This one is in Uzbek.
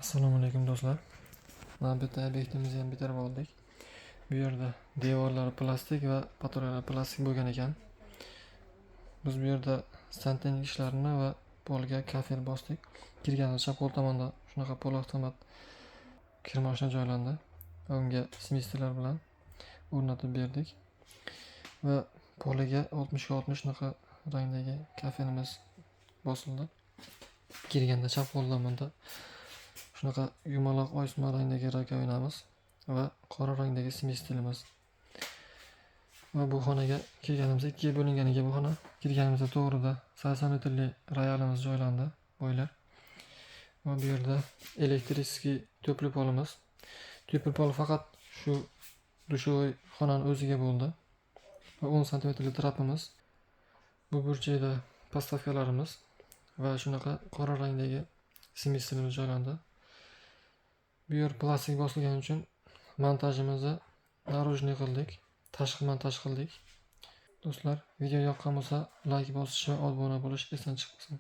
Assalomu alaykum do'stlar. Mana bitta obyektimizni ham bitirib oldik. Bu yerda devorlari plastik va patralari plastik bo'lgan ekan. Biz bu yerda santexnik ishlarini va polga kafel bosdik. Kirganida chap qo'l tomonda shunaqa pol avtomat kir mashina joylandi. Unga smestilar bilan o'rnatib berdik. Va poliga 60 ga 60 shunaqa rangdagi kafelimiz bosildi. Kirganda chap qo'l tomonda shunaqa yumaloq oyisma rangdagi rakovinamiz va qora rangdagi smestilimiz. Va bu xonaga kirganimizda 2 ga bo'lingan ekan bu xona. Kirganimizda to'g'rida 80 metrli royalimiz joylandi, boylar. Va bu yerda elektriskiy to'pli polimiz. To'pli pol faqat shu dushovoy xonaning o'ziga bo'ldi. Va 10 sm trapimiz. Bu burchakda postavkalarimiz va shunaqa qora rangdagi smestilimiz joylandi. Bu yer plastik bosilgani uchun montajimizni narujniy qildik, tashqi montaj qildik. Do'stlar, video yoqqan bo'lsa, like bosish va obuna bo'lish esdan chiqmasin.